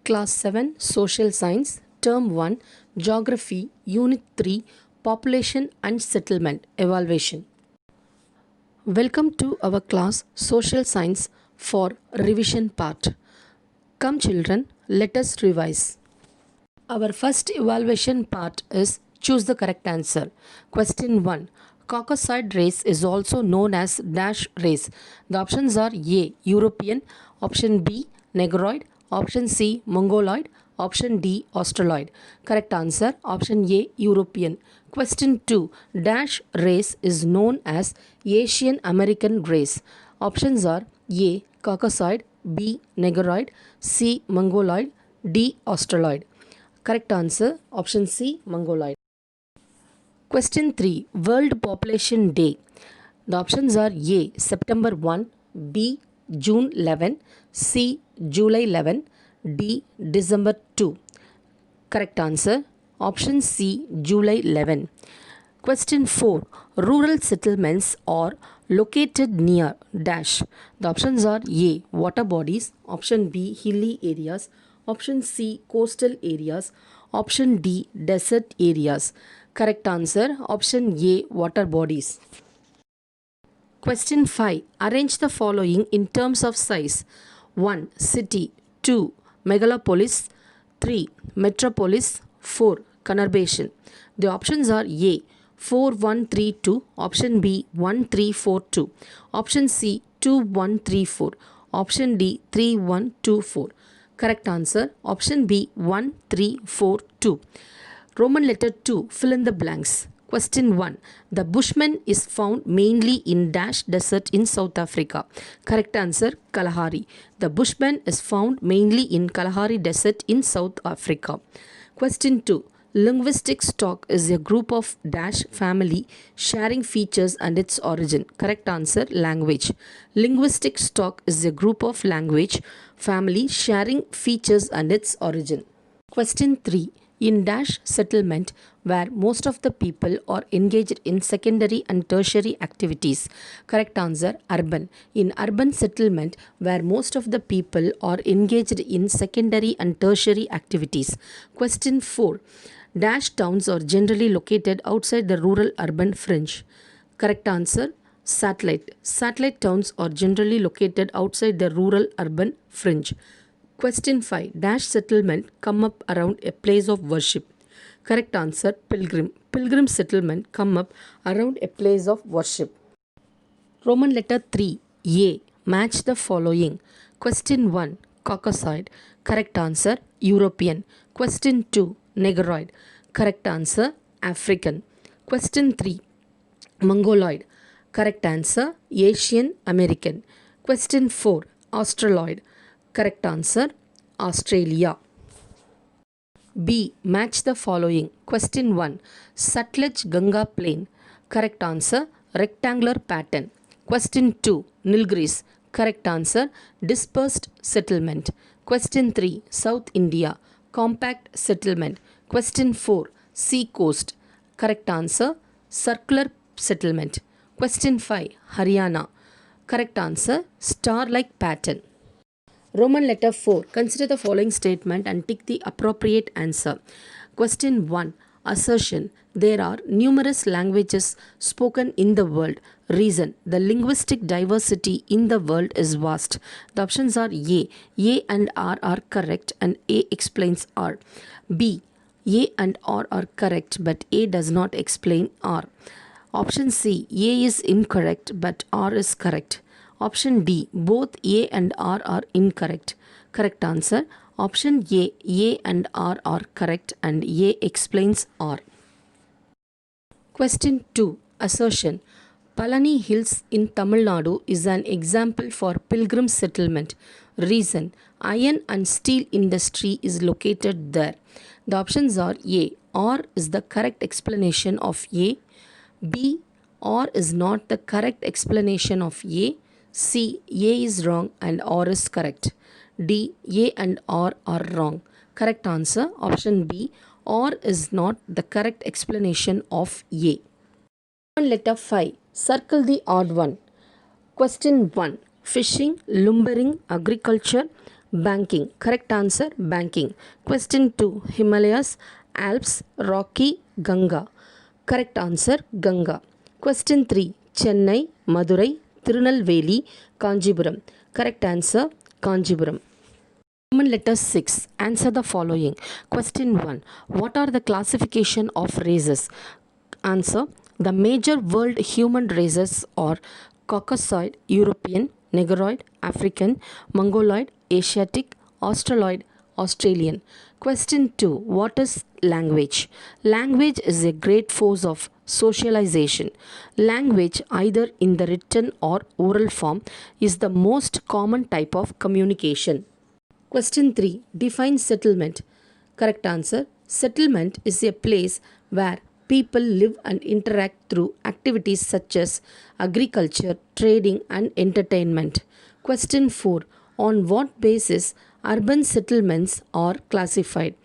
Class 7 Social Science, Term 1, Geography, Unit 3, Population and Settlement Evaluation. Welcome to our class Social Science for revision part. Come children, let us revise. Our first evaluation part is choose the correct answer. Question 1. Caucasoid race is also known as dash race. The options are A. European, option B. Negroid, option C. Mongoloid, option D. Australoid. Correct answer option A. European. Question 2. Dash race is known as Asian American race. Options are A. Caucasoid, B. Negroid, C. Mongoloid, D. Australoid. Correct answer option C. Mongoloid. Question 3. World Population Day. The options are A. September 1, B. June 11, C. July 11, D. December 2. Correct answer option C. July 11. Question 4. Rural settlements are located near dash. The options are A. Water bodies, option B. Hilly areas, option C. Coastal areas, option D. Desert areas. Correct answer option A. Water bodies. Question 5. Arrange the following in terms of size. 1. City, 2. Megalopolis, 3. Metropolis, 4. Conurbation. The options are A. 4132, option B 1342, option C 2134, option D 3124. Correct answer option B 1342. Roman letter 2. Fill in the blanks. Question 1. The bushman is found mainly in dash desert in South Africa. Correct answer Kalahari. The bushman is found mainly in Kalahari desert in South Africa. Question 2. Linguistic stock is a group of dash family sharing features and its origin. Correct answer language. Linguistic stock is a group of language family sharing features and its origin. Question 3. In dash settlement where most of the people are engaged in secondary and tertiary activities. Correct answer urban. In urban settlement where most of the people are engaged in secondary and tertiary activities. Question 4. Dash towns are generally located outside the rural urban fringe. Correct answer satellite. Satellite towns are generally located outside the rural urban fringe. Question 5. Dash settlement come up around a place of worship. Correct answer pilgrim. Pilgrim settlement come up around a place of worship. Roman letter 3. A. Match the following. Question 1. Caucasoid. Correct answer European. Question 2. Negroid. Correct answer African. Question 3. Mongoloid. Correct answer Asian American. Question 4. Australoid. Correct answer Australia. B. Match the following. Question 1. Sutlej Ganga plain. Correct answer rectangular pattern. Question 2. Nilgiris. Correct answer dispersed settlement. Question 3. South India. Compact settlement. Question 4. Sea coast. Correct answer circular settlement. Question 5. Haryana. Correct answer star-like pattern. Roman letter 4. Consider the following statement and tick the appropriate answer. Question 1. Assertion. There are numerous languages spoken in the world. Reason. The linguistic diversity in the world is vast. The options are A. A and R are correct and A explains R. B. A and R are correct but A does not explain R. Option C. A is incorrect but R is correct. Option D. Both A and R are incorrect. Correct answer option A. A and R are correct and A explains R. Question 2. Assertion. Palani Hills in Tamil Nadu is an example for pilgrim settlement. Reason. Iron and steel industry is located there. The options are A. R is the correct explanation of A. B. R is not the correct explanation of A. C. A is wrong and R is correct. D. A and R are wrong. Correct answer option B. R is not the correct explanation of A. Letter 5. Circle the odd one. Question 1. Fishing, lumbering, agriculture, Banking. Correct answer, banking. Question 2. Himalayas, Alps, Rocky, Ganga. Correct answer, Ganga. Question 3. Chennai, Madurai, Tirunelveli, Kanjipuram. Correct answer, Kanjipuram. Roman letter 6. Answer the following. Question 1. What are the classification of races? Answer. The major world human races are Caucasoid, European, Negroid, African, Mongoloid, Asiatic, Australoid, Australian. Question 2. What is language? Language is a great force of socialization. Language, either in the written or oral form, is the most common type of communication. Question 3. Define settlement. Correct answer. Settlement is a place where people live and interact through activities such as agriculture, trading, and entertainment. Question 4. On what basis urban settlements are classified?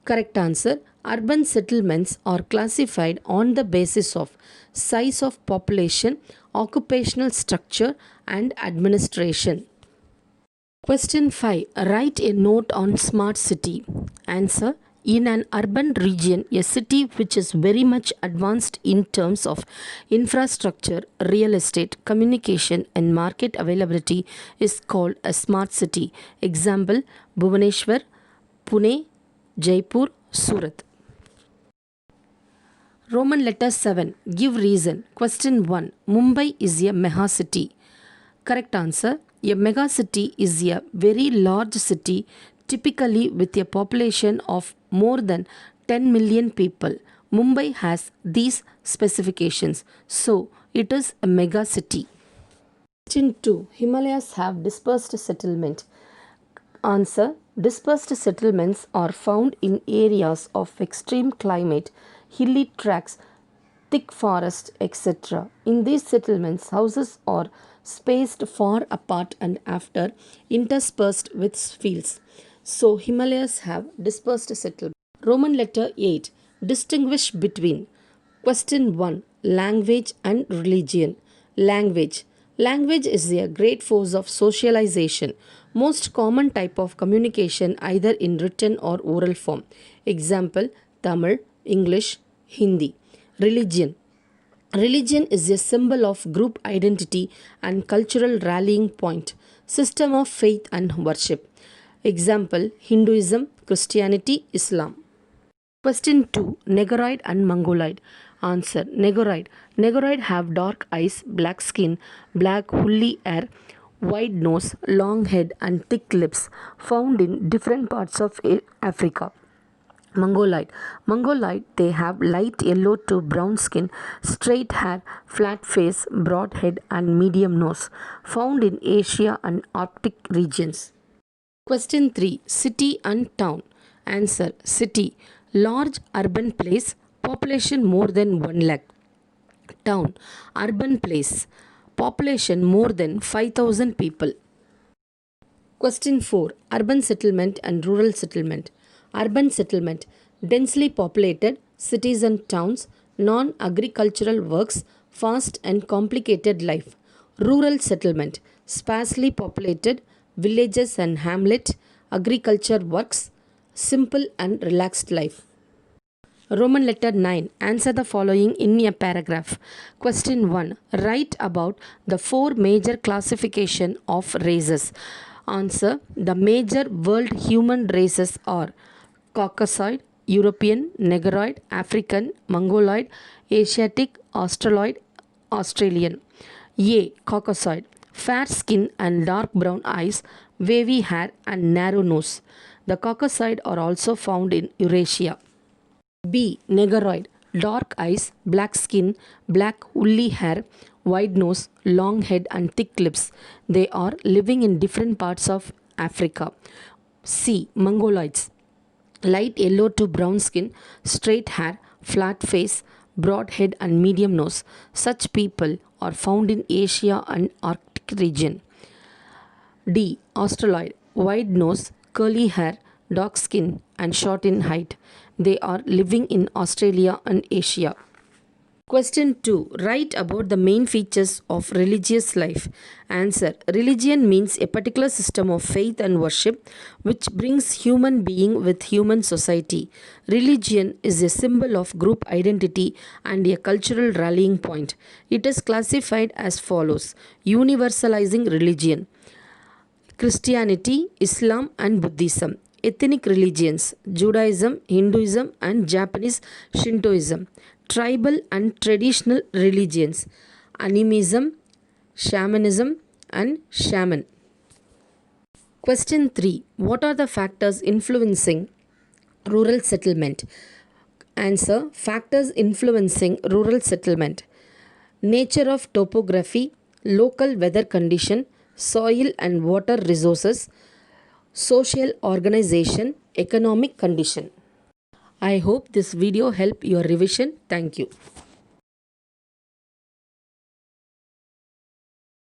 Correct answer. Urban settlements are classified on the basis of size of population, occupational structure, and administration. Question 5. Write a note on smart city. Answer. In an urban region, a city which is very much advanced in terms of infrastructure, real estate, communication, and market availability is called a smart city. Example: Bhubaneswar, Pune, Jaipur, Surat. Roman letter 7. Give reason. Question 1. Mumbai is a mega city. Correct answer. A mega city is a very large city, typically with a population of more than 10 million people. Mumbai has these specifications, so it is a mega city. Question 2. Himalayas have dispersed settlement. Answer. Dispersed settlements are found in areas of extreme climate, hilly tracts, thick forest, etc. In these settlements, houses are spaced far apart and after interspersed with fields. So, Himalayas have dispersed settlements. Roman letter 8. Distinguish between. Question 1. Language and religion. Language. Language is a great force of socialization. Most common type of communication either in written or oral form. Example: Tamil, English, Hindi. Religion. Religion is a symbol of group identity and cultural rallying point. System of faith and worship. Example: Hinduism, Christianity, Islam. Question 2. Negroid and Mongoloid. Answer. Negroid. Negroid have dark eyes, black skin, black woolly hair, wide nose, long head, and thick lips, found in different parts of Africa. Mongoloid. Mongoloid, they have light yellow to brown skin, straight hair, flat face, broad head, and medium nose, found in Asia and Arctic regions. Question 3. City and town. Answer. City. Large urban place, population more than 1 lakh. Town. Urban place, population more than 5,000 people. Question 4. Urban settlement and rural settlement. Urban settlement. Densely populated cities and towns, non-agricultural works, fast and complicated life. Rural settlement. Sparsely populated villages and hamlet, agriculture works, simple and relaxed life. Roman letter 9. Answer the following in a paragraph. Question 1. Write about the 4 major classification of races. Answer. The major world human races are Caucasoid, European, Negroid, African, Mongoloid, Asiatic, Australoid, Australian. A. Caucasoid. Fair skin and dark brown eyes, wavy hair and narrow nose. The Caucasoid are also found in Eurasia. B. Negroid. Dark eyes, black skin, black woolly hair, wide nose, long head and thick lips. They are living in different parts of Africa. C. Mongoloids. Light yellow to brown skin, straight hair, flat face, broad head and medium nose. Such people are found in Asia and Arctic region. D. Australoid. Wide nose, curly hair, dark skin and short in height. They are living in Australia and Asia. Question 2. Write about the main features of religious life. Answer. Religion means a particular system of faith and worship which brings human being with human society. Religion is a symbol of group identity and a cultural rallying point. It is classified as follows. Universalizing religion: Christianity, Islam and Buddhism. Ethnic religions: Judaism, Hinduism and Japanese Shintoism. Tribal and traditional religions: animism, shamanism and shaman. Question 3. What are the factors influencing rural settlement? Answer. Factors influencing rural settlement: nature of topography, local weather condition, soil and water resources, social organization, economic condition. I hope this video helped your revision. Thank you.